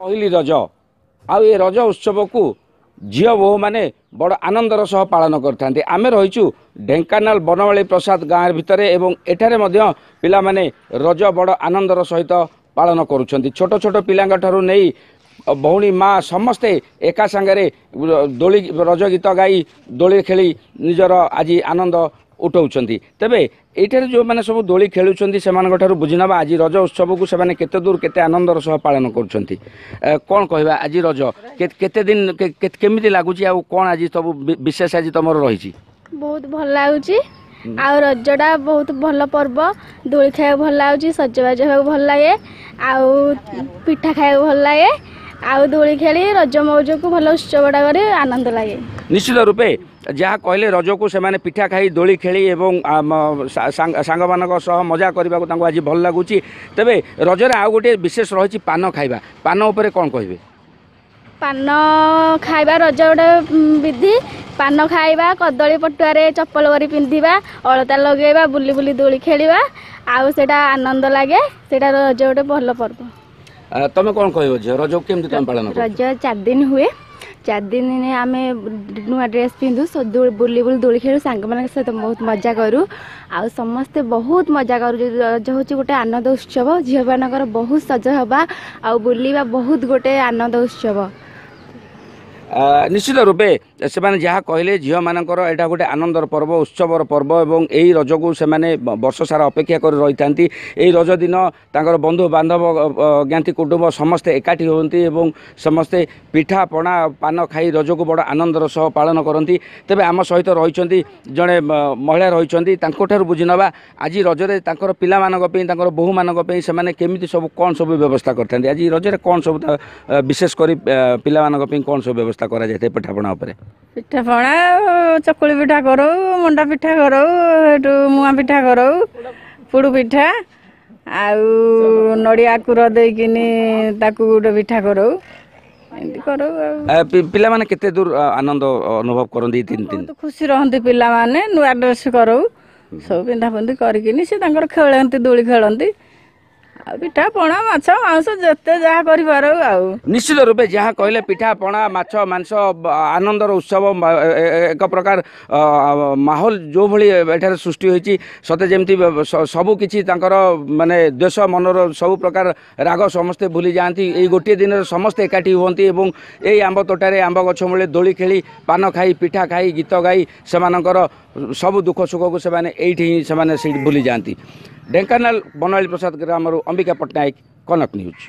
पहली रज आउ ये रज उत्सव को झील बोह मैंने बड़ आनंदर सह पालन करते आम रहीचु ढेंकानाल बनमाली प्रसाद गाँव भितर एवं एठारे मध्य पिला माने रज बड़ आनंदर सहित पालन करुछंती छोट छोट पिलांग ठारू नहीं भौणी माँ समस्ते एका सांगरे दोली रज गीत गाई दोली खेली निजर आज आनंद उठाउछंती तेबे एठारे जो माने सब दोली खेलुछंती सेमानक ठारू बुझिनबा आज रज उत्सव को सेमाने केते दूर केते आनंदर सह पालन करुछंती कोन कहबा आज रज केते दिन केमिति लागुची आ कोन आज सब विशेष आज तमर रहिची बहुत भल लागुची आ रजटा बहुत भल पर्व दोली खाया भल लागुची सजबाज हो भल लागे आ पिठा खाया भल लागे आ दोली खेली रज मौज को भल उत्सवटा करे आनंद लागे निश्चित रूपे जहाँ कहले रज को सेमाने पिठा खाई दोली खेली एवं सांग मानक सह मजा करने को आज भल लगुच तेबे रजरे आउ गोटे विशेष रही पान खाइबा पान उपरे कौन कहबे पान खाइबा रज गोटे विधि पान खाइबा कदली पटुआरे चप्पल करी पिंधिबा अलता लगेबा बुली बुली दोली खेलिबा आउ सेटा आनंद लागे सेटा रज गोटे भल पर्व तमे कौन कहबो जे रज केमति तम पालन रज 4 दिन हुए 4 दिन आम नुआ ड्रेस पिंधु बुली बुली दोली खेलु सांग मान सहित बहुत मजा करूँ आ समस्ते बहुत मजा करूँ रज हूँ गोटे आनंद उत्सव झील मानकर बहुत सज हवा आ बुलवा बहुत गोटे आनंद उत्सव निश्चित रूपे से जहाँ कहले झील मानकर एटा गोटे आनंदर पर्व उत्सवर पर्व एवं यही रज को से वर्ष सारा अपेक्षा कर रही था यही रज दिन तांकर बंधु बांधव ज्ञाति कुटुंब समस्ते एकाठी होती एवं समस्ते पिठा पणा पान खाई रज को बड़ आनंदर सह पालन करती तेबे आम सहित रही जड़े महिला रही बुझी नवा आज रजरे पिला बोहू मानक से केमिति सब कौन सब व्यवस्था करते आज रजरे कौन सब विशेष कर पिला कौन सब व्यवस्था करा जाए पिठापणा उपरे पिठापणा चकुली पिठा करो मंडा पिठा करो मुआ पिठा करो पुड़ पिठा आउ नड़िया कुर देकिनी ताकू गोटे पिठा करो एंती करो पिला माने केते दूर आनंद अनुभव करंदी 3 दिन खुशी रहंती पिला माने नुआ ड्रेस करो सब पिंधा पिंधी करकिनी से तांकर खेलंती दोली खेलंती पिठा पणा माछ मांस जते जहा करि पारो आउ निश्चित रूपे जहाँ कहले पिठा पणा माछ मांस आनंदर उत्सव एक प्रकार माहौल जो भली एठारे सृष्टि होईची सते जेमती सबु किछि तांकर माने देश मनर सब प्रकार राग समस्ते भूली जाती एई गोटे दिन समस्ते एकाठी होती एवं एई आंब तोटारे आंब गछ मूले दोली खेली पान खाई पिठा खाई गीत गाई सेमानकर सब दुख सुख को सेमाने एइठी सेमाने भूली जाती ढेंकानाल बनमाली प्रसाद ग्राम अंबिका पट्टनायक कनक न्यूज।